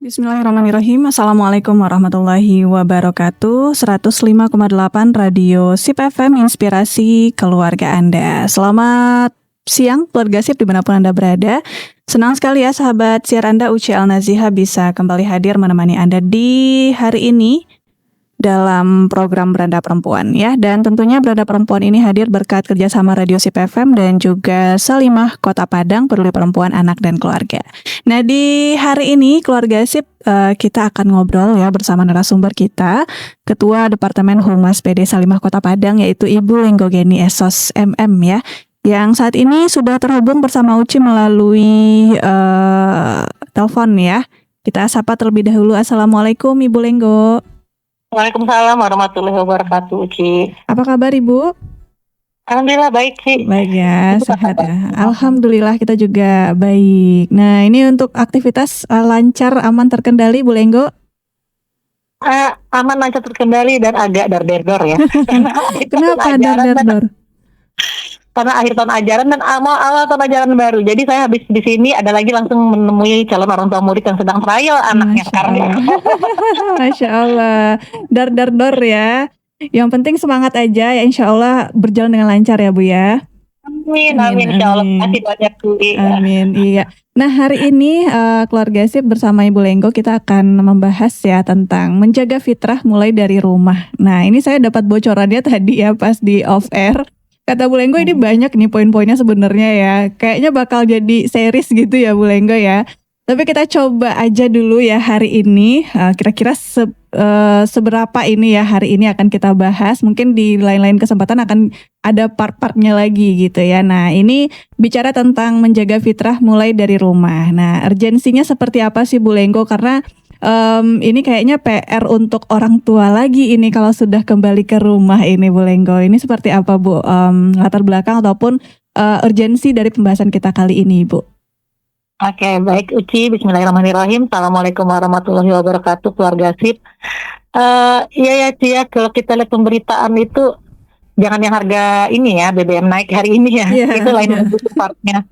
Bismillahirrahmanirrahim. Assalamualaikum warahmatullahi wabarakatuh. 105,8 Radio SIP FM Inspirasi Keluarga Anda. Selamat siang keluarga SIP dimanapun Anda berada. Senang sekali ya sahabat siar Anda Uci Al-Naziha bisa kembali hadir menemani Anda di hari ini dalam program Beranda Perempuan ya. Dan tentunya Beranda Perempuan ini hadir berkat kerjasama Radio SIP FM dan juga Salimah Kota Padang Peduli Perempuan, Anak dan Keluarga. Nah di hari ini keluarga SIP kita akan ngobrol ya bersama narasumber kita, Ketua Departemen Humas PD Salimah Kota Padang yaitu Ibu Lenggogeni Esos MM ya, yang saat ini sudah terhubung bersama Uci melalui telepon ya. Kita sapa terlebih dahulu. Assalamualaikum Ibu Lenggo. Waalaikumsalam warahmatullahi wabarakatuh, Ci. Apa kabar Ibu? Alhamdulillah baik, Ci. Baik ya, sehat ya. Alhamdulillah kita juga baik. Nah ini untuk aktivitas lancar, aman, terkendali Bu Lenggo? Aman, lancar, terkendali dan agak dar-der-dor ya. Kenapa dar-der-dor? Karena akhir tahun ajaran dan awal tahun ajaran baru. Jadi saya habis di sini ada lagi langsung menemui calon orang tua murid yang sedang trial anaknya sekarang. Masya Allah, dar-dar-dor ya. Yang penting semangat aja ya, insya Allah berjalan dengan lancar ya Bu ya. Amin, insya Allah. Masih banyak Bu. Amin, iya. Nah hari ini keluarga SIP bersama Ibu Lenggo kita akan membahas ya tentang menjaga fitrah mulai dari rumah. Nah ini saya dapat bocorannya tadi ya pas di off air. Kata Bu Lenggo ini banyak nih poin-poinnya sebenarnya ya. Kayaknya bakal jadi series gitu ya Bu Lenggo ya. Tapi kita coba aja dulu ya hari ini. Kira-kira seberapa ini ya hari ini akan kita bahas. Mungkin di lain-lain kesempatan akan ada part-partnya lagi gitu ya. Nah ini bicara tentang menjaga fitrah mulai dari rumah. Nah urgensinya seperti apa sih Bu Lenggo? Karena ini kayaknya PR untuk orang tua lagi ini kalau sudah kembali ke rumah ini Bu Lenggo. Ini seperti apa Bu latar belakang ataupun urgensi dari pembahasan kita kali ini Bu? Oke, baik Uci. Bismillahirrahmanirrahim. Assalamualaikum warahmatullahi wabarakatuh keluarga SIP. Iya ya Ci ya, kalau kita lihat pemberitaan itu jangan yang harga ini ya BBM naik hari ini ya, itu lain partnya.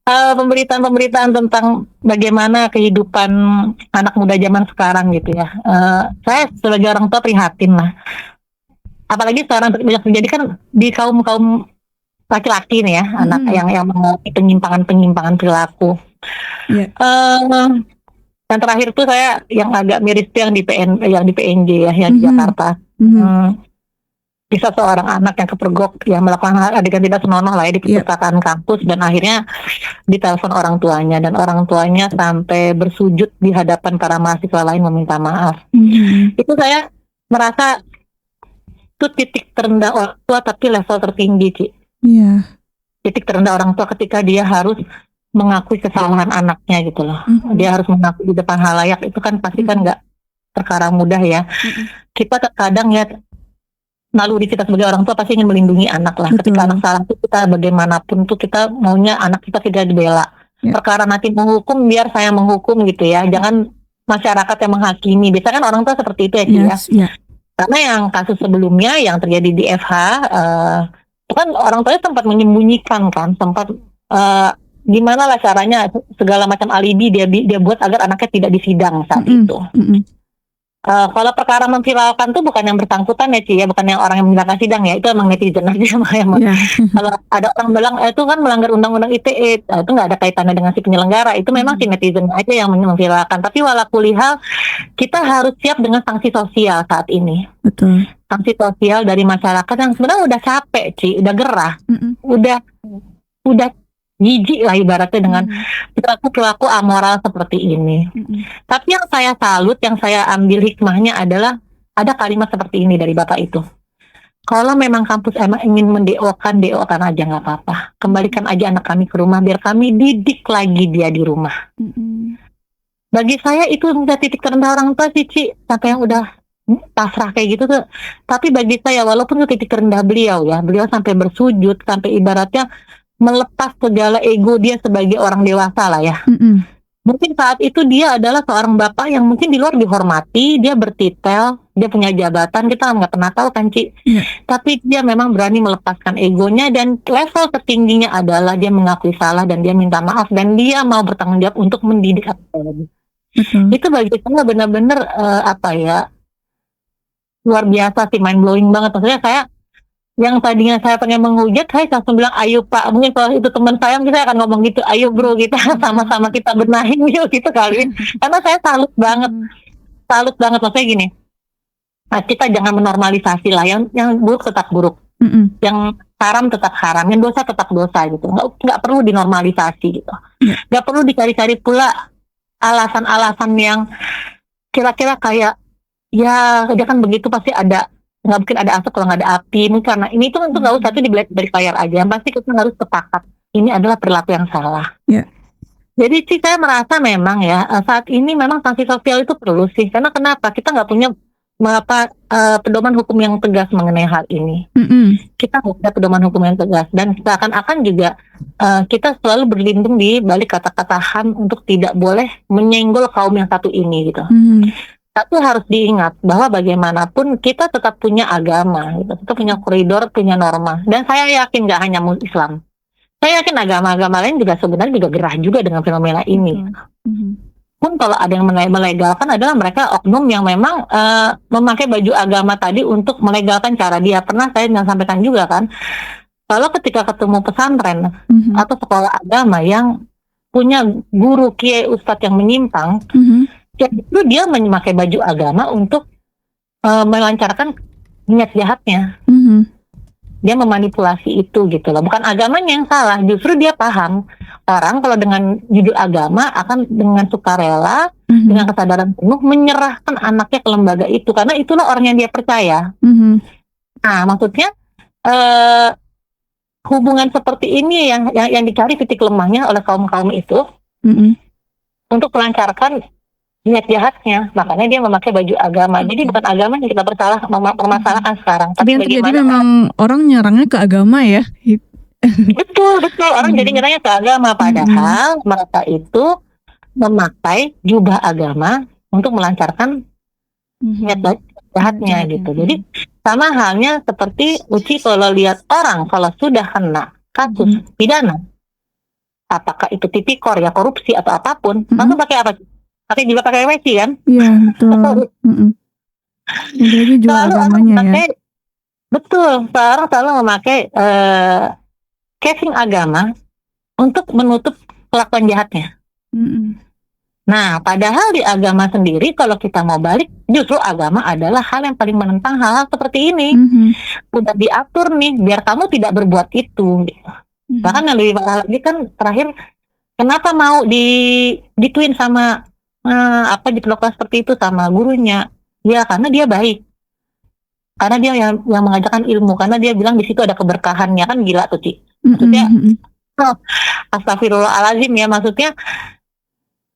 Pemberitaan tentang bagaimana kehidupan anak muda zaman sekarang gitu ya. Saya sebagai orang tua prihatin lah. Apalagi sekarang banyak terjadi kan di kaum laki-laki nih ya, anak yang mengalami penyimpangan perilaku. Yang terakhir tuh saya yang agak miris tuh yang di PNJ ya, yang di Jakarta. Bisa seorang anak yang kepergok yang melakukan adegan tidak senonoh lah ya di perpustakaan kampus dan akhirnya ditelepon orang tuanya dan orang tuanya sampai bersujud di hadapan para mahasiswa lain meminta maaf. Itu saya merasa itu titik terendah orang tua tapi level tertinggi Ci. Titik terendah orang tua ketika dia harus mengakui kesalahan anaknya gitu loh. Dia harus mengakui di depan halayak, itu kan pasti kan nggak perkara mudah ya. Kita terkadang ya naluri kita sebagai orang tua pasti ingin melindungi anak lah. Betul. Ketika anak salah itu kita bagaimanapun tuh kita maunya anak kita tidak dibela. Perkara nanti menghukum biar saya menghukum gitu ya. Jangan masyarakat yang menghakimi. Biasanya kan orang tua seperti itu ya Ci ya. Karena yang kasus sebelumnya yang terjadi di FH itu kan orang tuanya sempat menyembunyikan kan, sempat gimana lah caranya segala macam alibi dia buat agar anaknya tidak disidang saat itu. Kalau perkara memviralkan tuh bukan yang bersangkutan ya Ci ya, bukan yang orang yang menyidangkan sidang ya, itu emang netizen aja Kalau ada orang bilang itu kan melanggar undang-undang ITE, itu nggak ada kaitannya dengan si penyelenggara, itu memang si netizen aja yang memviralkan. Tapi walakulihal kita harus siap dengan sanksi sosial saat ini. Betul. Sanksi sosial dari masyarakat yang sebenarnya udah capek Ci, udah gerah, udah jijik lah ibaratnya dengan perilaku amoral seperti ini. Tapi yang saya salut, yang saya ambil hikmahnya adalah ada kalimat seperti ini dari Bapak itu. Kalau memang kampus emang ingin mendeokan aja nggak apa-apa. Kembalikan aja anak kami ke rumah biar kami didik lagi dia di rumah. Bagi saya itu udah titik terendah orang tua sih Ci, sampai yang udah pasrah kayak gitu tuh. Tapi bagi saya walaupun itu titik terendah beliau sampai bersujud, sampai ibaratnya melepas segala ego dia sebagai orang dewasa lah ya. Mungkin saat itu dia adalah seorang bapak yang mungkin di luar dihormati, dia bertitel, dia punya jabatan, kita nggak pernah tahu kan Ci. Tapi dia memang berani melepaskan egonya, dan level tertingginya adalah dia mengakui salah dan dia minta maaf dan dia mau bertanggung jawab untuk mendidik anak. Itu bagi saya benar-benar apa ya, luar biasa sih, mind blowing banget. Maksudnya saya yang tadinya saya pengen menghujat, saya langsung bilang, ayo Pak, mungkin kalau itu teman saya, mungkin saya akan ngomong gitu, ayo bro, kita sama-sama kita benahin yuk gitu kali. Karena saya salut banget maksudnya gini, nah, kita jangan menormalisasi lah, yang buruk tetap buruk, yang haram tetap haram, yang dosa tetap dosa gitu, nggak perlu dinormalisasi gitu, nggak perlu dicari-cari pula alasan-alasan yang kira-kira kayak ya dia kan begitu pasti ada, nggak mungkin ada asap kalau nggak ada api, mungkin karena ini itu nggak usah, itu di layar aja, yang pasti kita harus sepakat ini adalah perilaku yang salah. Jadi sih saya merasa memang ya saat ini memang sanksi sosial itu perlu sih, karena kenapa, kita nggak punya pedoman hukum yang tegas mengenai hal ini. Kita nggak ada pedoman hukum yang tegas, dan seakan-akan juga kita selalu berlindung di balik kata-kata HAM untuk tidak boleh menyenggol kaum yang satu ini gitu. Tapi harus diingat bahwa bagaimanapun kita tetap punya agama, gitu. Tetap punya koridor, punya norma. Dan saya yakin nggak hanya Islam, saya yakin agama-agama lain juga sebenarnya juga gerah juga dengan fenomena ini. Pun kalau ada yang melegalkan adalah mereka oknum yang memang memakai baju agama tadi untuk melegalkan cara dia. Pernah saya sampaikan juga kan, kalau ketika ketemu pesantren atau sekolah agama yang punya guru kiai ustadz yang menyimpang, itu dia memakai baju agama untuk melancarkan niat jahatnya. Dia memanipulasi itu gitu loh. Bukan agamanya yang salah, justru dia paham orang kalau dengan judul agama akan dengan sukarela, dengan kesadaran penuh menyerahkan anaknya ke lembaga itu, karena itulah orang yang dia percaya. Nah, maksudnya hubungan seperti ini yang dicari titik lemahnya oleh kaum itu untuk melancarkan niat jahatnya, makanya dia memakai baju agama. Jadi bukan agama yang kita permasalahkan sekarang, tapi yang terjadi memang orang nyerangnya ke agama ya. Betul orang jadi nyerangnya ke agama, padahal mereka itu memakai jubah agama untuk melancarkan niat jahatnya gitu. Jadi sama halnya seperti Uci kalau lihat orang kalau sudah kena kasus pidana, apakah itu tipikor ya, korupsi atau apapun, langsung pakai apa? Pakai juga pakai weci kan? Iya betul. Jadi juga agamanya ya. Betul, sekarang selalu memakai casing agama untuk menutup kelakuan jahatnya. Nah, padahal di agama sendiri kalau kita mau balik, justru agama adalah hal yang paling menentang hal-hal seperti ini. Udah diatur nih, biar kamu tidak berbuat itu. Bahkan yang lebih parah lagi kan terakhir, kenapa mau dituin sama diperlakukan seperti itu sama gurunya? Ya karena dia baik, karena dia yang mengajarkan ilmu, karena dia bilang di situ ada keberkahannya. Kan gila tuh Ci. Maksudnya astagfirullahaladzim ya, maksudnya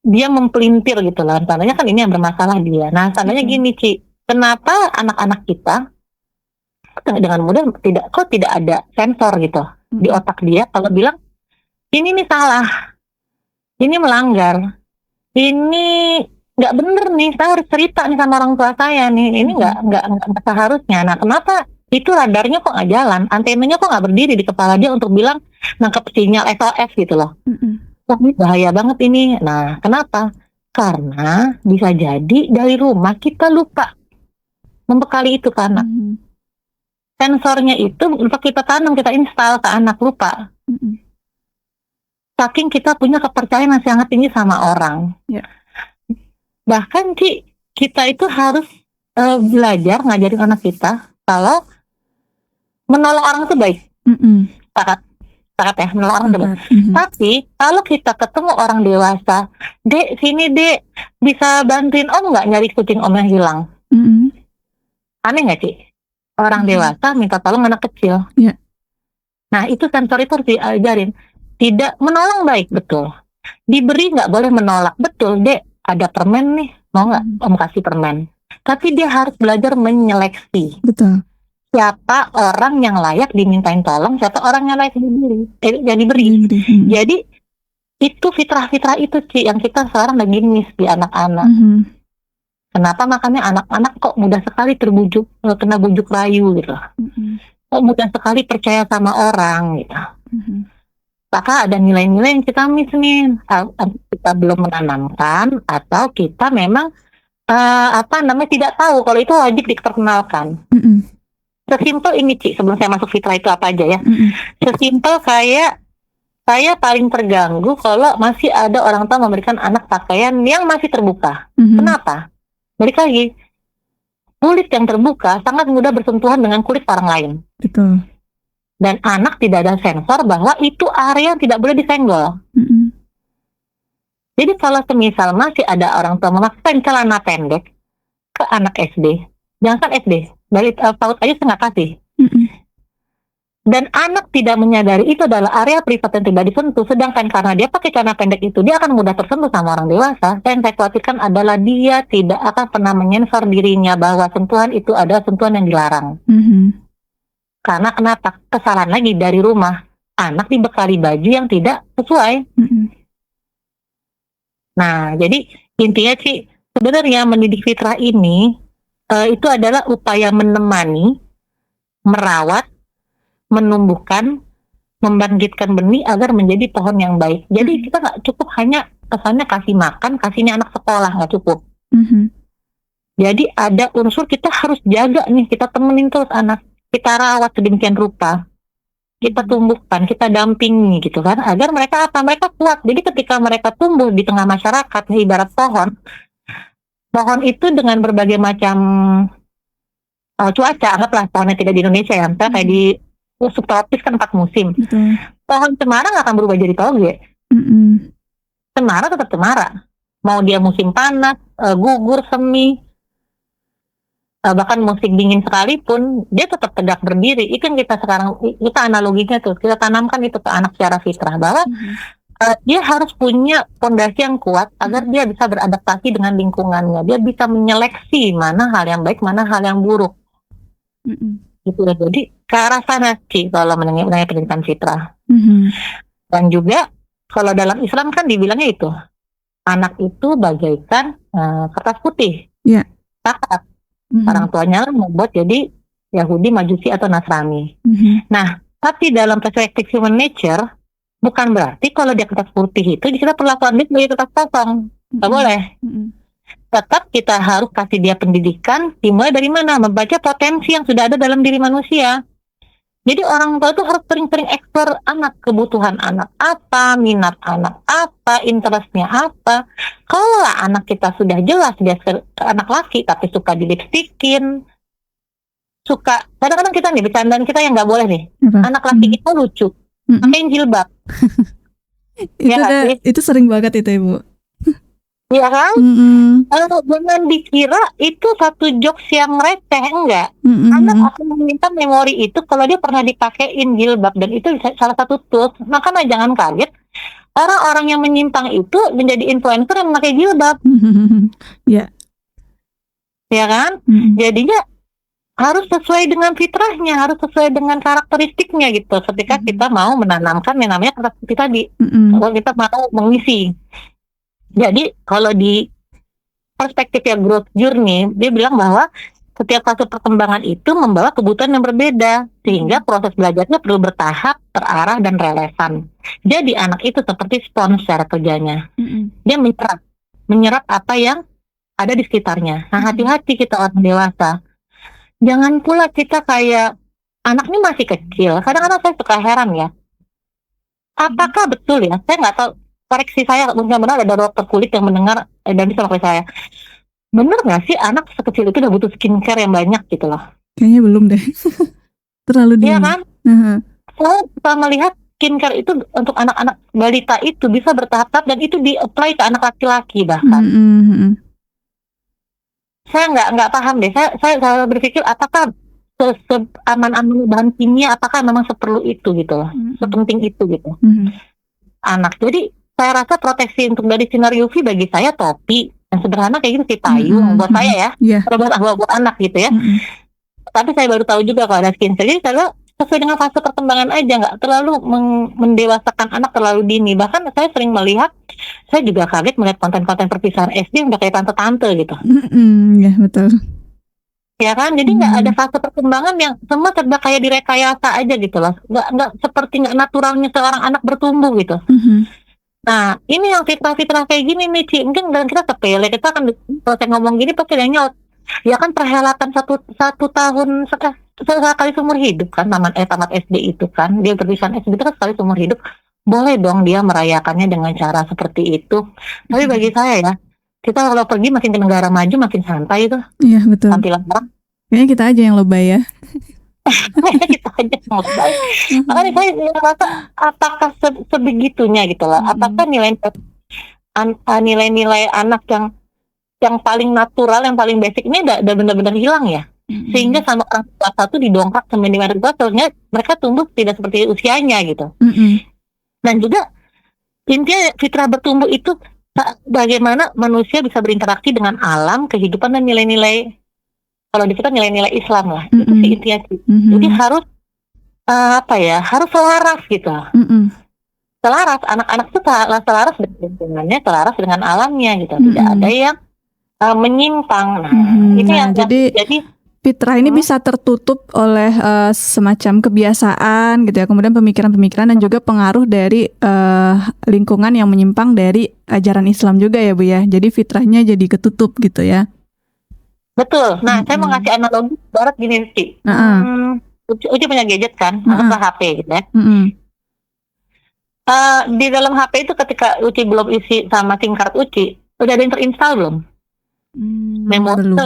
dia mempelintir gitu lah. Tandanya kan ini yang bermasalah dia. Nah tandanya gini Ci, kenapa anak-anak kita dengan mudah tidak ada sensor gitu di otak dia kalau bilang ini nih salah, ini melanggar, ini nggak bener nih, saya harus cerita nih sama orang tua saya nih, ini nggak seharusnya. Nah kenapa itu radarnya kok nggak jalan, antenanya kok nggak berdiri di kepala dia untuk bilang nangkep sinyal SOS gitu loh. Wah ini bahaya banget ini. Nah kenapa? Karena bisa jadi dari rumah kita lupa membekali itu ke anak. Sensornya itu lupa kita tanam, kita install ke anak, lupa. Saking kita punya kepercayaan yang sangat tinggi sama orang. Bahkan Ci, kita itu harus belajar ngajarin anak kita kalau menolong orang itu baik. Sangat ya, menolong orang itu baik. Tapi kalau kita ketemu orang dewasa, Dek sini Dek, bisa bantuin Om nggak nyari kucing Om yang hilang? Aneh nggak Ci? Orang dewasa minta tolong anak kecil. Nah itu sensor itu harus diajarin. Tidak menolong baik, betul. Diberi nggak boleh menolak, betul Dek. Ada permen nih, mau nggak Om kasih permen? Tapi dia harus belajar menyeleksi. Betul. Siapa orang yang layak dimintain tolong, siapa orang yang layak diberi. Jadi Itu fitrah-fitrah itu Ci yang kita sekarang lagi miss di anak-anak. Kenapa makanya anak-anak kok mudah sekali kena bujuk rayu gitu. Kok mudah sekali percaya sama orang gitu. Maka ada nilai-nilai yang kita miss nih. Kita belum menanamkan atau kita memang tidak tahu kalau itu wajib diperkenalkan. Sesimpel ini Ci, sebelum saya masuk fitrah itu apa aja ya. Sesimpel kayak saya paling terganggu kalau masih ada orang tua memberikan anak pakaian yang masih terbuka. Kenapa? Balik lagi, kulit yang terbuka sangat mudah bersentuhan dengan kulit orang lain. Betul. Dan anak tidak ada sensor bahwa itu area yang tidak boleh disenggol. Jadi kalau semisal masih ada orang tua memaksakan celana pendek ke anak SD, jangan SD, dari PAUD aja saya nggak kasih. Dan anak tidak menyadari itu adalah area privat yang tidak disentuh, sedangkan karena dia pakai celana pendek itu, dia akan mudah tersentuh sama orang dewasa. Dan saya khawatirkan adalah dia tidak akan pernah menyensor dirinya bahwa sentuhan itu adalah sentuhan yang dilarang. Karena kenapa? Kesalahan lagi dari rumah, anak dibekali baju yang tidak sesuai. Nah, jadi intinya sih sebenarnya mendidik fitrah ini itu adalah upaya menemani, merawat, menumbuhkan, membangkitkan benih agar menjadi pohon yang baik. Jadi kita nggak cukup hanya kesannya kasih makan, kasihnya anak sekolah, nggak cukup. Jadi ada unsur kita harus jaga nih, kita temenin terus anak, kita rawat sedemikian rupa, kita tumbuhkan, kita dampingi gitu kan, agar mereka kuat. Jadi ketika mereka tumbuh di tengah masyarakat, ibarat pohon itu dengan berbagai macam cuaca, anggaplah pohonnya tidak di Indonesia ya, misalnya kayak di subtropis kan 4 musim. Pohon cemara nggak akan berubah jadi toge. Cemara tetap cemara. Mau dia musim panas, gugur, semi, bahkan musim dingin sekalipun, dia tetap tegak berdiri. Itu yang kita analoginya tuh, kita tanamkan itu ke anak secara fitrah, bahwa dia harus punya fondasi yang kuat agar dia bisa beradaptasi dengan lingkungannya. Dia bisa menyeleksi mana hal yang baik, mana hal yang buruk. Gitu ya. Jadi ke arah sana sih kalau mengenai pendidikan fitrah. Dan juga kalau dalam Islam kan dibilangnya itu anak itu bagaikan kertas putih, cakap. Orang tuanya membuat jadi Yahudi, Majusi atau Nasrani. Nah, tapi dalam perspektif human nature bukan berarti kalau dia kertas putih itu kita perlakuan dia sebagai kertas kosong, nggak boleh. Tetap kita harus kasih dia pendidikan, dimulai dari mana? Membaca potensi yang sudah ada dalam diri manusia. Jadi orang tua itu harus sering-sering eksplor anak, kebutuhan anak apa, minat anak apa, interestnya apa. Kalau anak kita sudah jelas dia anak laki tapi suka dilipstikin, suka kadang-kadang kita nih bercandaan kita yang nggak boleh nih. Anak laki itu lucu, pakai jilbab. Itu sering banget itu Ibu. Iya kan? Jangan dikira itu satu jokes yang receh, enggak. Anak akan meminta memori itu kalau dia pernah dipakein jilbab, dan itu salah satu tools. Makanya jangan kaget orang-orang yang menyimpang itu menjadi influencer yang memakai jilbab. Ya kan? Jadinya harus sesuai dengan fitrahnya, harus sesuai dengan karakteristiknya gitu. Ketika kita mau menanamkan yang namanya kertas putih tadi, kalau kita mau mengisi. Jadi kalau di perspektif yang growth journey, dia bilang bahwa setiap fase perkembangan itu membawa kebutuhan yang berbeda, sehingga proses belajarnya perlu bertahap, terarah, dan relevan. Jadi anak itu seperti spons secara kerjanya. Dia menyerap apa yang ada di sekitarnya. Nah, hati-hati kita orang dewasa. Jangan pula kita kayak anak ini masih kecil. Kadang-kadang saya suka heran ya. Apakah betul ya? Saya nggak tahu. Koreksi saya, benar-benar ada dokter kulit yang mendengar dan bisa pakai saya. Bener nggak sih anak sekecil itu udah butuh skincare yang banyak gitu loh? Kayaknya belum deh. Terlalu dini. Iya kan? Saya bisa melihat skincare itu untuk anak-anak balita itu bisa bertahap-tahap, dan itu di-apply ke anak laki-laki bahkan. Saya nggak paham deh. Saya berpikir apakah aman-aman bahan kimia, apakah memang seperlu itu gitu loh, sepenting itu gitu. Anak, jadi saya rasa proteksi untuk dari sinar UV bagi saya topi yang sederhana kayak gitu sih, payung buat saya ya, buat anak gitu ya. Tapi saya baru tahu juga kalau ada skincare. Jadi kalau sesuai dengan fase perkembangan aja, nggak terlalu mendewasakan anak terlalu dini. Bahkan saya sering melihat, saya juga kaget melihat konten-konten perpisahan SD udah kayak tante-tante gitu. Ya betul. Ya kan, jadi nggak ada fase perkembangan yang semua serba kayak direkayasa aja gitu loh. Nggak seperti nggak naturalnya seorang anak bertumbuh gitu. Nah, ini yang fitrah-fitrah kayak gini nih, Ci. Mungkin dan kita sepele, kita kan kalau saya ngomong gini pasti dia nyaut. Ya kan perhelatan satu tahun sekali seumur hidup kan, tamat SD itu kan, dia perpisahan SD itu kan sekali seumur hidup. Boleh dong dia merayakannya dengan cara seperti itu. Tapi bagi saya ya, kita kalau pergi makin ke negara maju makin santai itu. Iya betul. Tampilan orang. Kayaknya kita aja yang lebay ya. Kita aja yang lebay. Makanya saya merasa apakah sebegitunya gitu loh. Apakah nilai-nilai anak yang paling natural, yang paling basic ini udah benar-benar hilang ya? Sehingga sama orang tua satu didongkrak sama di ternyata mereka tumbuh tidak seperti usianya gitu. Dan juga intinya fitrah bertumbuh itu bagaimana manusia bisa berinteraksi dengan alam, kehidupan dan nilai-nilai, kalau di kita nilai-nilai Islam lah, itu sih intinya. Jadi harus harus selaras gitu. Selaras, anak-anak itu selaras dengan lingkungannya, selaras dengan alamnya gitu. Tidak ada yang menyimpang. Nah, ini yang jadi fitrah ini bisa tertutup oleh semacam kebiasaan gitu ya, kemudian pemikiran-pemikiran dan juga pengaruh dari lingkungan yang menyimpang dari ajaran Islam juga ya Bu ya. Jadi fitrahnya jadi ketutup gitu ya. Betul. Nah, saya mau ngasih analogi barat gini Ci. Uci punya gadget kan, anggaplah HP gitu ya. Di dalam HP itu ketika Uci belum isi sama SIM card Uci, udah ada yang terinstall belum? Memori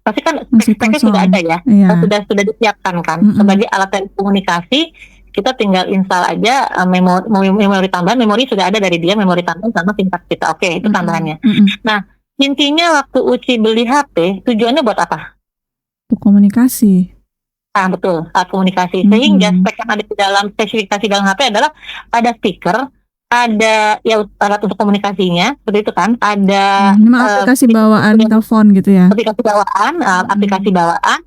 tapi kan speknya sudah ada ya, sudah disiapkan kan sebagai alat komunikasi. Kita tinggal install aja memori tambahan, memori sudah ada dari dia, memori tambahan sama SIM card kita. Oke, itu tambahannya. Nah, intinya waktu Uci beli HP tujuannya buat apa? Untuk komunikasi. Betul, alat komunikasi. Sehingga spek yang ada di dalam spesifikasi dalam HP adalah ada speaker, ada ya alat untuk komunikasinya, seperti itu kan, ada aplikasi bawaan telepon gitu ya. Aplikasi bawaan.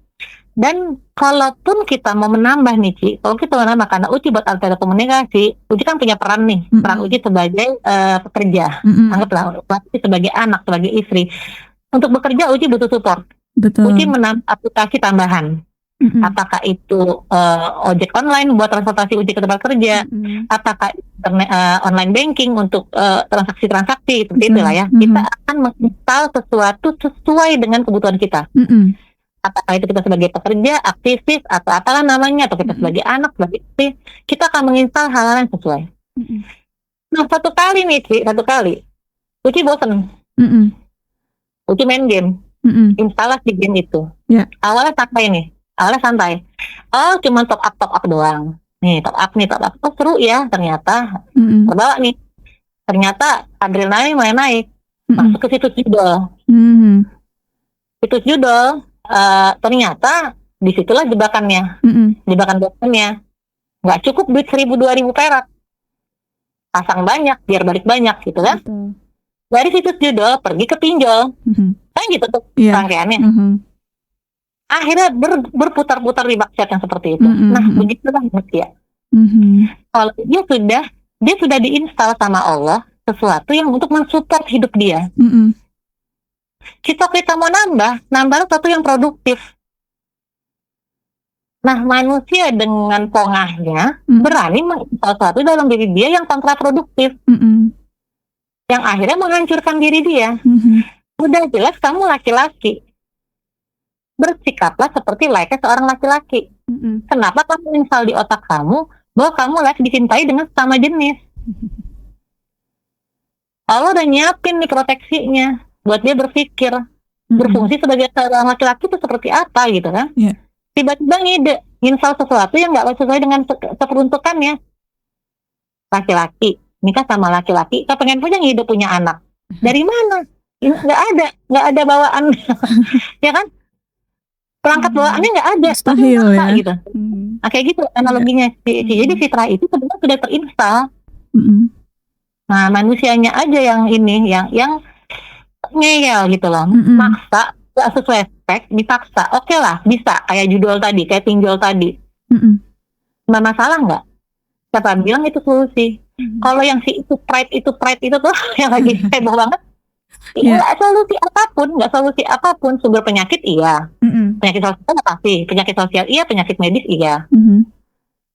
Dan kalaupun kita mau menambah nih Ci, kalau kita mau menambah karena Uci buat alat telekomunikasi, Uci kan punya peran nih, peran Uci sebagai pekerja, anggaplah Uci sebagai anak, sebagai istri. Untuk bekerja Uci butuh support. Betul. Uci menambah aplikasi tambahan. Apakah itu ojek online buat transportasi Uci ke tempat kerja, apakah internet, online banking untuk transaksi-transaksi seperti itulah ya. Kita akan menginstal sesuatu sesuai dengan kebutuhan kita. Apakah itu kita sebagai pekerja, aktivis atau apalah namanya, atau kita sebagai anak, sebagai istri, kita akan menginstal hal-hal yang sesuai. Nah, satu kali Uci bosen. Uci main game, instalasi game itu. Awalnya santai. Oh, cuma top up doang. Nih, top up. Oh, seru ya, ternyata. Terbawa nih. Ternyata adrenalin mulai naik. Masuk ke situs judul. Situs judul, ternyata disitulah jebakannya. Jebakan bosannya. Nggak cukup duit 1.000-2.000 perak. Pasang banyak, biar balik banyak gitu kan. Dari situs judul, pergi ke pinjol. Kan gitu tuh rangkaiannya. Akhirnya berputar-putar di maksiat yang seperti itu. Nah, begitulah manusia. Kalau dia sudah diinstal sama Allah sesuatu yang untuk mensupport hidup dia. Kita mau nambah sesuatu yang produktif. Nah, manusia dengan pongahnya berani menginstal sesuatu dalam diri dia yang kontraproduktif, yang akhirnya menghancurkan diri dia. Udah jelas kamu laki-laki, bersikaplah seperti layaknya seorang laki-laki. Kenapa kamu install di otak kamu bahwa kamu layak dicintai dengan sama jenis? Allah udah nyiapin nih proteksinya buat dia berpikir, berfungsi sebagai seorang laki-laki itu seperti apa gitu kan. Tiba-tiba ngide install sesuatu yang nggak sesuai dengan keperuntukannya. Laki-laki nikah sama laki-laki, kita pengen punya anak. Dari mana? Nggak ada bawaan. Ya kan? Perangkat bawaannya nggak ada, mustahil ya gitu. Nah, kayak gitu analoginya. Jadi fitrah itu sebenarnya sudah terinstal. Nah, manusianya aja yang ngeyel gitu loh, maksa, nggak sesuai spek, dipaksa. Oke lah, bisa kayak judul tadi, kayak pinjol tadi. masalah nggak? Siapa bilang itu solusi? Kalau yang si itu pride itu tuh yang lagi heboh banget. Nggak solusi apapun. Sumber penyakit iya, penyakit sosial pasti, penyakit sosial iya, penyakit medis iya.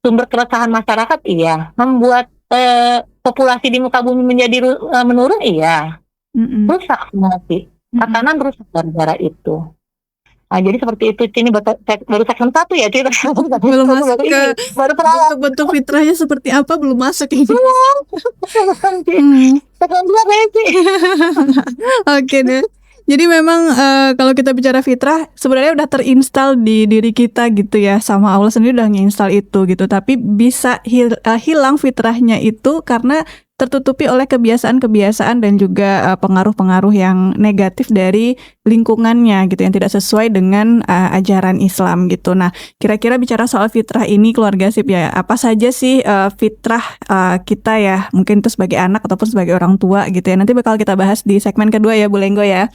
Sumber keresahan masyarakat iya, membuat populasi di muka bumi menjadi menurun iya, rusak semua sih. Tatanan rusak gara-gara itu. Nah, jadi seperti itu. Ini baru segmen 1 ya, cerita. Belum masuk ke baru bentuk fitrahnya seperti apa, belum masuk ini. Segmen 2 sih. Oke deh. Jadi memang kalau kita bicara fitrah sebenarnya udah terinstal di diri kita gitu ya, sama Allah sendiri udah nginstal itu gitu. Tapi bisa hilang fitrahnya itu karena tertutupi oleh kebiasaan-kebiasaan dan juga pengaruh-pengaruh yang negatif dari lingkungannya gitu, yang tidak sesuai dengan ajaran Islam gitu. Nah, kira-kira bicara soal fitrah ini keluarga SIP ya, apa saja sih fitrah kita ya, mungkin itu sebagai anak ataupun sebagai orang tua gitu ya. Nanti bakal kita bahas di segmen kedua ya Bu Lenggo ya.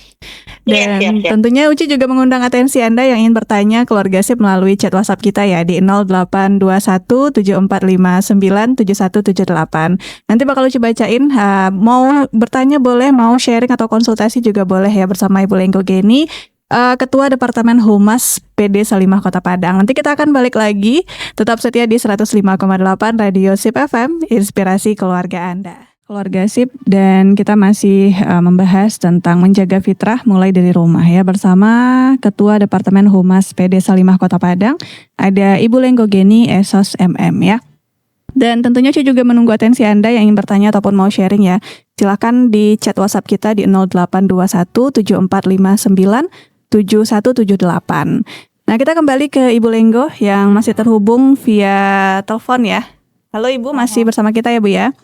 Dan tentunya Uci juga mengundang atensi Anda yang ingin bertanya keluarga SIP melalui chat WhatsApp kita ya di 082174597178. Nanti bakal Uci bacain, mau bertanya boleh, mau sharing atau konsultasi juga boleh ya bersama Ibu Lenggo Geni, Ketua Departemen Humas PD Salimah Kota Padang. Nanti kita akan balik lagi, tetap setia di 105,8 Radio SIP FM, inspirasi keluarga Anda. Keluarga SIP, dan kita masih membahas tentang menjaga fitrah mulai dari rumah ya, bersama Ketua Departemen Humas PD Salimah Kota Padang, ada Ibu Lenggo Geni Esos MM ya. Dan tentunya saya juga menunggu atensi Anda yang ingin bertanya ataupun mau sharing ya. Silakan di chat WhatsApp kita di 082174597178. Nah, kita kembali ke Ibu Lenggo yang masih terhubung via telepon ya. Halo Ibu, masih bersama kita ya Bu ya?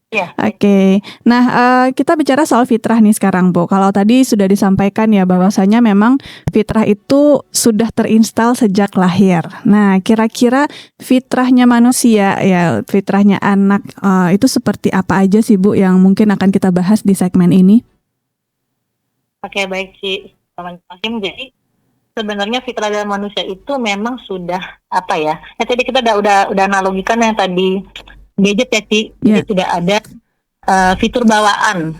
Iya. Oke. Nah, kita bicara soal fitrah nih sekarang, Bu. Kalau tadi sudah disampaikan ya bahwasanya memang fitrah itu sudah terinstal sejak lahir. Nah, kira-kira fitrahnya manusia ya, fitrahnya anak itu seperti apa aja sih, Bu, yang mungkin akan kita bahas di segmen ini? Oke, baik sih, teman-teman. Jadi sebenarnya fitrah dalam manusia itu memang sudah apa ya? Ya tadi kita udah analogikan yang tadi gadget ya Ci, jadi sudah ada fitur bawaan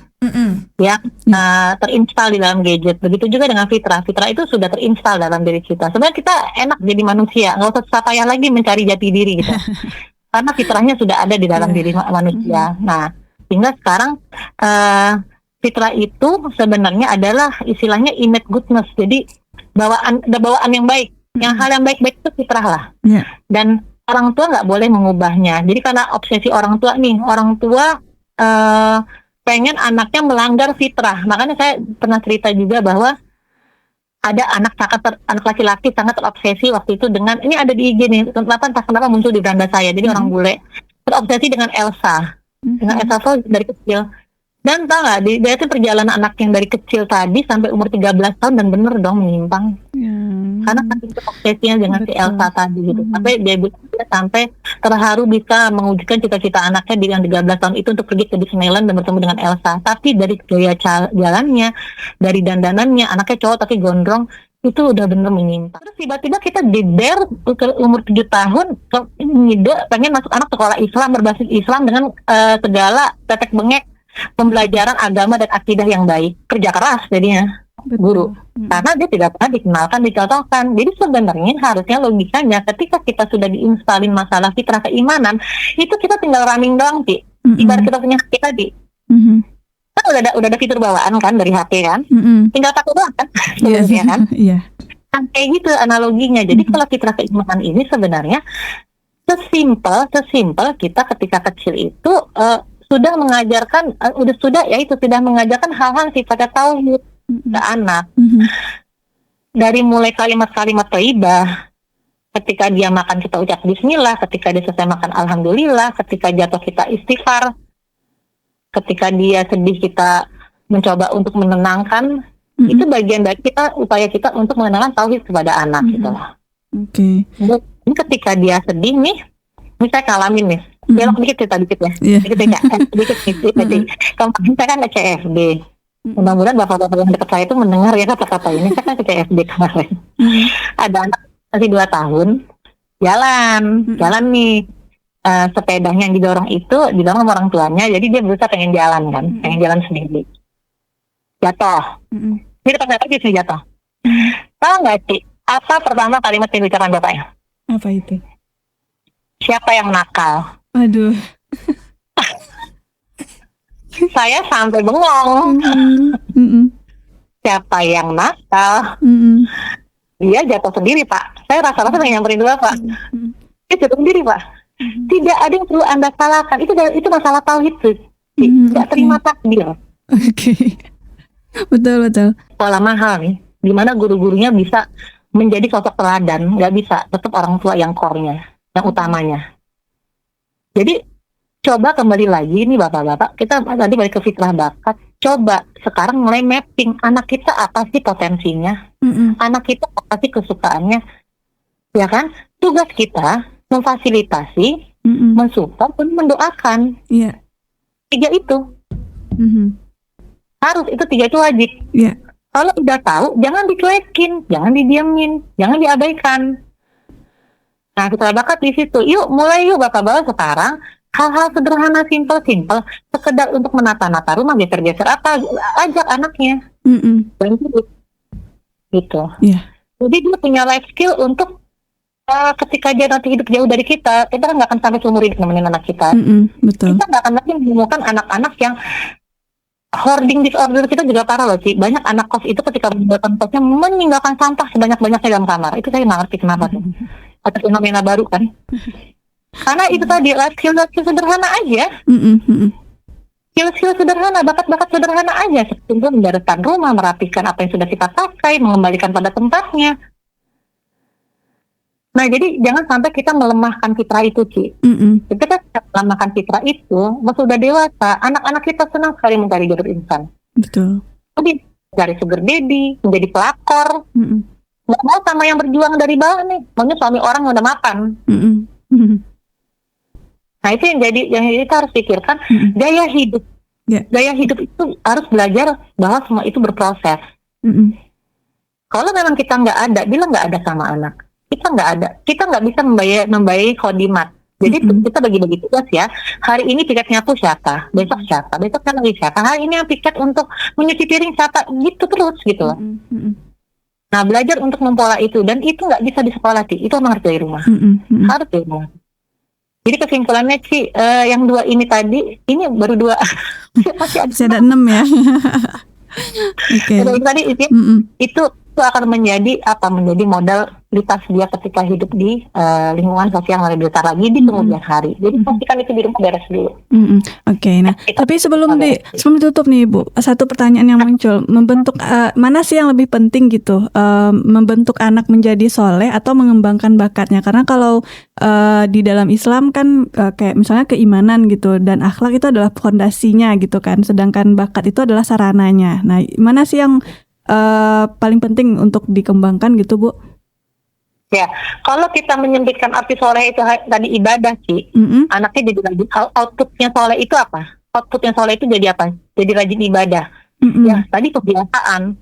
yang terinstal di dalam gadget. Begitu juga dengan fitrah itu sudah terinstal dalam diri kita. Sebenarnya kita enak jadi manusia, nggak usah susah payah lagi mencari jati diri gitu. Karena fitrahnya sudah ada di dalam diri manusia. Nah, sehingga sekarang fitrah itu sebenarnya adalah istilahnya innate goodness. Jadi bawaan yang baik, yang hal yang baik-baik itu fitrah lah. Dan orang tua nggak boleh mengubahnya. Jadi karena obsesi orang tua nih, orang tua pengen anaknya melanggar fitrah. Makanya saya pernah cerita juga bahwa ada anak laki-laki sangat terobsesi waktu itu dengan, ini ada di IG nih, kenapa muncul di beranda saya. Jadi orang bule terobsesi dengan Elsa, dengan Elsa dari kecil. Dan tau gak, dia itu perjalanan anak yang dari kecil tadi sampai umur 13 tahun dan bener dong menyimpang. Karena saking obsesinya dengan si Elsa tadi gitu. Sampai dia sampai terharu bisa mewujudkan cita-cita anaknya dengan 13 tahun itu untuk pergi ke Disneyland dan bertemu dengan Elsa. Tapi dari gaya jalannya, dari dandanannya, anaknya cowok tapi gondrong, itu udah bener menyimpang. Terus tiba-tiba kita dider umur 7 tahun ngide pengen masuk anak sekolah Islam berbasis Islam dengan segala tetek bengek pembelajaran agama dan akidah yang baik. Kerja keras jadinya guru. Karena dia tidak pernah dikenalkan, dicontohkan. Jadi sebenarnya harusnya logikanya ketika kita sudah diinstalin masalah fitrah keimanan, itu kita tinggal running doang sih. Ibarat kita punya HP tadi. Kan udah ada fitur bawaan kan dari HP kan. Tinggal pakai doang kan. Sebenarnya kan. Kayak gitu analoginya. Jadi kalau fitrah keimanan ini sebenarnya sesimpel kita ketika kecil itu sudah mengajarkan sudah mengajarkan hal-hal sifatnya tauhid ke anak. Dari mulai kalimat-kalimat thayyibah, ketika dia makan kita ucap bismillah, ketika dia selesai makan alhamdulillah, ketika jatuh kita istighfar, ketika dia sedih kita mencoba untuk menenangkan. Itu bagian dari upaya kita untuk mengenalkan tauhid kepada anak gitu lah. Ini ketika dia sedih nih, misalnya ngalamin nih, belok dikit ya. Dikit. Kemarin saya kan ke CFD. Mudah-mudahan bapak-bapak yang dekat saya itu mendengar ya kata-kata ini. Saya kan ke CFD kemarin. Ada anak masih 2 tahun, jalan nih. Sepedanya yang didorong sama orang tuanya, jadi dia berusaha pengen jalan kan, pengen jalan sendiri. Jatuh. Ini depan lagi sih jatuh. Tahu nggak Ci, apa pertama kalimat yang dibicarakan bapaknya? Apa itu? Siapa yang nakal? Aduh. Saya sampai bengong. Siapa yang nakal? Dia jatuh sendiri Pak. Saya rasa-rasa pengen nyamperin dulu Pak. Dia jatuh sendiri Pak. Tidak ada yang perlu Anda salahkan. Itu masalah tauhid tuh. Tidak terima takdir. Oke. Betul. Sekolah mahal nih, di mana guru-gurunya bisa menjadi sosok teladan, nggak bisa, tetap orang tua yang core-nya, yang utamanya. Jadi coba kembali lagi nih bapak-bapak, kita tadi balik ke fitrah bakat. Coba sekarang mulai mapping anak kita apa sih potensinya, anak kita apa sih kesukaannya, ya kan? Tugas kita memfasilitasi, mensupport, dan mendoakan. Iya. 3 itu harus, itu 3 itu wajib. Iya. Kalau udah tahu, jangan dicuekin, jangan didiamin, jangan diabaikan. Nah, fitrah bakat di situ. Yuk, mulai yuk bapak-bapak sekarang. Hal-hal sederhana, simple, sekedar untuk menata-nata rumah, geser-geser apa, ajak anaknya. Bantu gitu. Iya. Jadi dia punya life skill untuk ketika dia nanti hidup jauh dari kita kan nggak akan sampai seumur hidup nemenin anak kita. Betul. Kita nggak akan lagi menemukan anak-anak yang hoarding disorder. Kita juga parah loh sih. Banyak anak kos itu ketika meninggalkan kosnya meninggalkan sampah sebanyak-banyaknya dalam kamar. Itu saya nggak ngerti kenapa tuh. Ada fenomena baru kan. Karena itu tadi life skill sederhana aja. Skill sederhana, bakat-bakat sederhana aja. Seperti membereskan rumah, merapikan apa yang sudah kita pakai, mengembalikan pada tempatnya. Nah, jadi jangan sampai kita melemahkan fitrah itu, Ci. Kita melemahkan fitrah itu, pas sudah dewasa, anak-anak kita senang sekali mencari jodoh instan. Betul. Jadi cari sugar daddy, menjadi pelakor. Nggak mau sama yang berjuang dari bawah nih, maunya suami orang yang udah mapan. Nah, itu yang jadi kita harus pikirkan gaya hidup. Gaya hidup itu harus belajar bahwa semua itu berproses. Kalau memang kita nggak ada, bilang nggak ada sama anak. Kita nggak ada, kita nggak bisa membayar khodimat. Jadi kita bagi-bagi tugas ya. Hari ini piket nyapu siapa, besok siapa, besok kan lagi siapa. Hari ini yang piket untuk menyuci piring siapa, gitu terus gitu loh. Nah, belajar untuk mempola itu, dan itu nggak bisa di sekolah sih. Itu memang harus dari rumah. Harus dari rumah. Jadi kesimpulannya Ci, yang 2 ini tadi, ini baru 2. Masih ada 6 ya. Oke. Tadi itu akan menjadi modalitas dia ketika hidup di lingkungan sosial yang lebih besar lagi di kemudian hari. Jadi pastikan itu di rumah beres dulu. Oke. Nah, tapi sebelum ditutup nih Bu, satu pertanyaan yang muncul, membentuk mana sih yang lebih penting gitu, membentuk anak menjadi soleh atau mengembangkan bakatnya? Karena kalau di dalam Islam kan kayak misalnya keimanan gitu dan akhlak itu adalah fondasinya gitu kan, sedangkan bakat itu adalah sarananya. Nah, mana sih yang paling penting untuk dikembangkan gitu Bu? Ya, kalau kita menyempitkan arti soleh itu tadi ibadah Ci, anaknya jadi rajin. Outputnya soleh itu apa? Outputnya soleh itu jadi apa? Jadi rajin ibadah. Ya, tadi kebiasaan.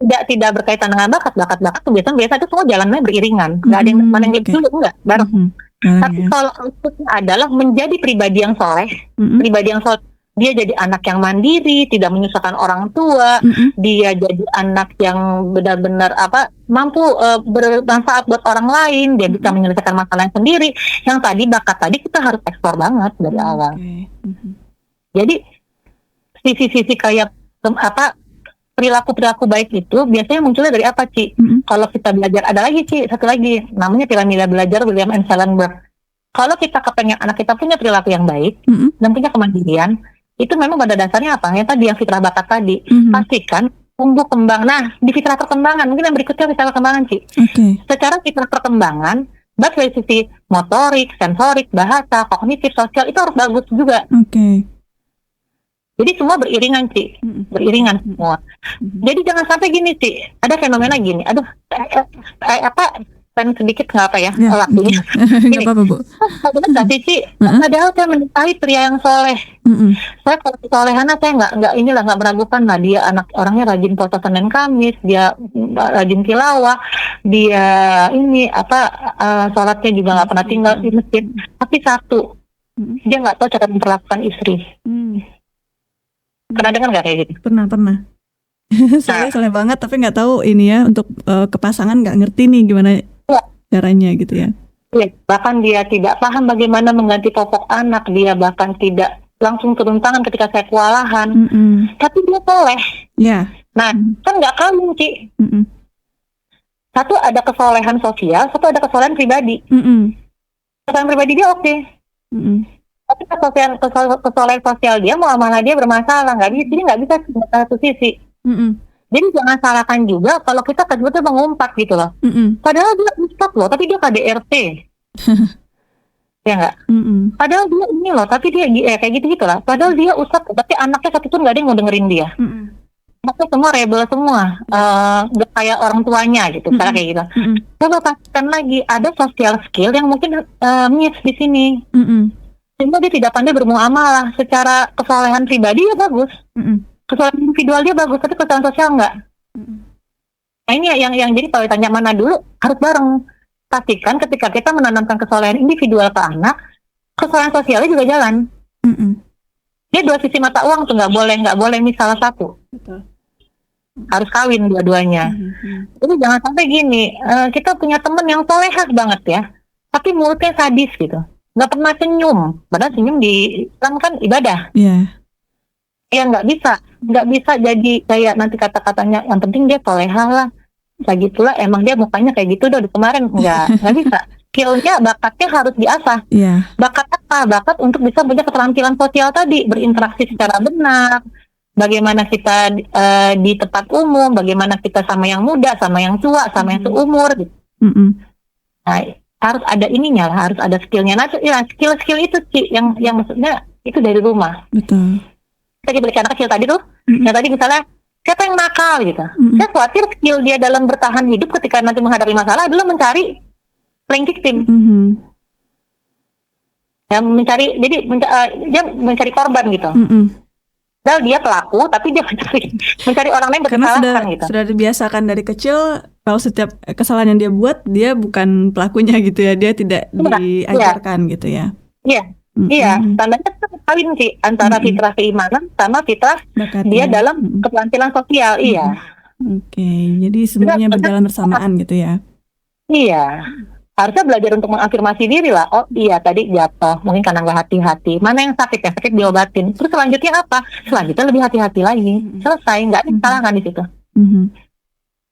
Tidak berkaitan dengan bakat kebiasaan itu semua jalannya beriringan. Nggak ada yang mana yang lebih dulu, enggak bareng. Tapi kalau outputnya adalah menjadi pribadi yang soleh, dia jadi anak yang mandiri, tidak menyusahkan orang tua, dia jadi anak yang benar-benar mampu bermanfaat buat orang lain, dia bisa menyelesaikan masalahnya sendiri. Yang tadi bakat tadi kita harus ekspor banget dari awal. Jadi sisi-sisi kayak perilaku baik itu biasanya munculnya dari apa Ci? Kalau kita belajar, ada lagi Ci, satu lagi namanya piramida belajar William and Schellenberg. Kalau kita kepengen anak kita punya perilaku yang baik dan punya kemandirian, itu memang pada dasarnya apa? Yang tadi yang fitrah bakat tadi. Pastikan tumbuh kembang. Nah, di fitrah perkembangan, mungkin yang berikutnya fitrah perkembangan Ci. Secara fitrah perkembangan, baik dari sisi motorik, sensorik, bahasa, kognitif, sosial itu harus bagus juga. Jadi semua beriringan Ci, beriringan semua. Jadi jangan sampai gini Ci, ada fenomena gini, extend sedikit nggak apa ya, Ya, waktunya. nggak apa-apa Bu. Benar nggak sih, Ci? Padahal saya menikahi pria yang soleh. Saya kalau kesolehan saya nggak meragukan lah, dia orangnya rajin puasa Senin Kamis, dia rajin tilawah, dia sholatnya juga nggak pernah tinggal di masjid. Tapi satu, dia nggak tahu cara memperlakukan istri. Pernah dengar nggak kayak gitu? Pernah. Soleh banget tapi nggak tahu ini ya, untuk ke pasangan nggak ngerti nih gimana caranya gitu ya. Ya, bahkan dia tidak paham bagaimana mengganti popok anak, dia bahkan tidak langsung turun tangan ketika saya kewalahan. Tapi dia soleh. Ya. Nah, kan nggak kawin, Ci. Satu ada kesolehan sosial, satu ada kesolehan pribadi. Kesolehan pribadi dia oke. Tapi kesolehan sosial dia, muamalah dia bermasalah. Nggak bisa satu sisi. Jadi jangan salahkan juga kalau kita betul mengumpat gitu loh. Padahal dia ustad loh, tapi dia KDRT. Ya nggak? Padahal dia ini loh, tapi dia kayak gitu lah. Padahal dia ustad, tapi anaknya satu pun nggak ada yang mau dengerin dia. Anaknya semua rebel semua, nggak kayak orang tuanya gitu, kayak gitu. Coba pastikan lagi, ada social skill yang mungkin miss di sini. Sehingga dia tidak pandai bermuamalah. Secara kesolehan pribadi ya bagus. Kesolehan individual dia bagus, tapi kesolehan sosial enggak. Nah ini yang jadi kalau ditanya mana dulu, harus bareng. Pastikan ketika kita menanamkan kesolehan individual ke anak, kesolehan sosialnya juga jalan. Dia dua sisi mata uang tuh, nggak boleh salah satu. Betul. Harus kawin dua-duanya. Jadi jangan sampai gini, kita punya teman yang solehah banget ya, tapi mulutnya sadis gitu, nggak pernah senyum. Padahal senyum di Islam kan ibadah. Ya nggak bisa jadi kayak nanti kata-katanya yang penting dia solehah lah. Lagi pula emang dia mukanya kayak gitu udah kemarin, nggak bisa. Skillnya, bakatnya harus diasah. Bakat apa? Bakat untuk bisa punya keterampilan sosial tadi, berinteraksi secara benar. Bagaimana kita di tempat umum, bagaimana kita sama yang muda, sama yang tua, sama yang seumur. Gitu. Nah, harus ada ininya lah, harus ada skillnya. Nah, skill itu sih yang maksudnya itu dari rumah. Betul. Tadi balik anak kecil tadi tuh, yang tadi misalnya siapa yang nakal gitu. Saya khawatir skill dia dalam bertahan hidup ketika nanti menghadapi masalah adalah mencari playing victim. Yang dia mencari korban gitu. Padahal dia pelaku, tapi dia mencari orang lain berkesalahan gitu. Sudah dibiasakan dari kecil kalau setiap kesalahan yang dia buat, dia bukan pelakunya gitu ya, dia tidak diajarkan gitu ya. Iya, tandanya kawin sih antara fitrah keimanan sama fitrah dia dalam keterampilan sosial. Oke, jadi semuanya berjalan bersamaan gitu ya. Iya, harusnya belajar untuk mengafirmasi diri lah. Oh iya, tadi jatuh, mungkin karena nggak hati-hati. Mana yang sakit diobatin. Terus selanjutnya apa? Selanjutnya lebih hati-hati lagi. Selesai, nggak disalahkan di situ.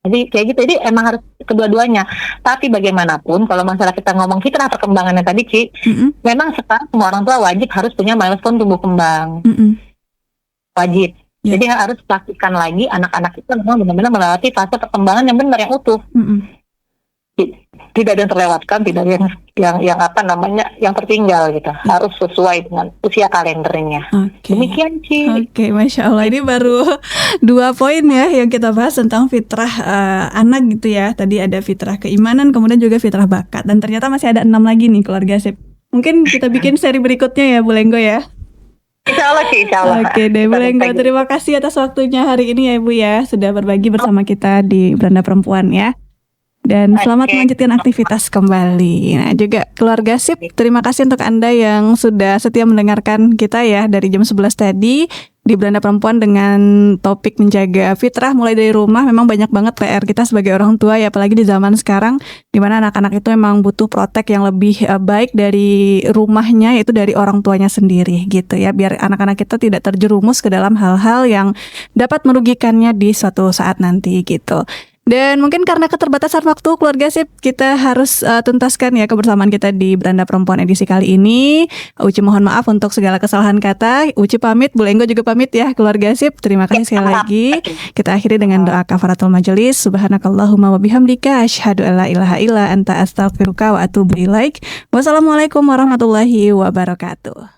Jadi kayak gitu, jadi emang harus kedua-duanya. Tapi bagaimanapun, kalau masalah kita ngomong fitrah perkembangannya tadi, Ci, memang sekarang semua orang tua wajib harus punya milestone tumbuh kembang. Wajib. Jadi harus pastikan lagi anak-anak itu memang benar-benar melewati fase perkembangan yang benar, yang utuh. Tidak ada yang terlewatkan, tidak ada yang tertinggal gitu. Harus sesuai dengan usia kalendernya. Demikian Ci. Oke, Masya Allah, ini baru 2 poin ya yang kita bahas tentang fitrah anak gitu ya. Tadi ada fitrah keimanan, kemudian juga fitrah bakat, dan ternyata masih ada 6 lagi nih keluarga sip. Mungkin kita bikin seri berikutnya ya Bu Lenggo ya. Insya Allah Ci, insya Allah. Oke deh Bu Lenggo, terima kasih atas waktunya hari ini ya Ibu ya, sudah berbagi bersama kita di Beranda Perempuan ya. Dan selamat melanjutkan aktivitas kembali. Nah juga keluarga sip, terima kasih untuk Anda yang sudah setia mendengarkan kita ya dari jam 11 tadi di Beranda Perempuan dengan topik menjaga fitrah mulai dari rumah. Memang banyak banget PR kita sebagai orang tua ya, apalagi di zaman sekarang di mana anak-anak itu memang butuh protek yang lebih baik dari rumahnya, yaitu dari orang tuanya sendiri gitu ya, biar anak-anak kita tidak terjerumus ke dalam hal-hal yang dapat merugikannya di suatu saat nanti gitu. Dan mungkin karena keterbatasan waktu keluarga sip, kita harus tuntaskan ya kebersamaan kita di Beranda Perempuan edisi kali ini. Uci mohon maaf untuk segala kesalahan kata. Uci pamit, Bu Lenggo juga pamit ya keluarga sip. Terima kasih sekali lagi. Kita akhiri dengan doa kafaratul majelis. Subhanakallahumma wa bihamdika asyhadu alla ilaha illa anta astaghfiruka wa atubu ilaik. Wassalamualaikum warahmatullahi wabarakatuh.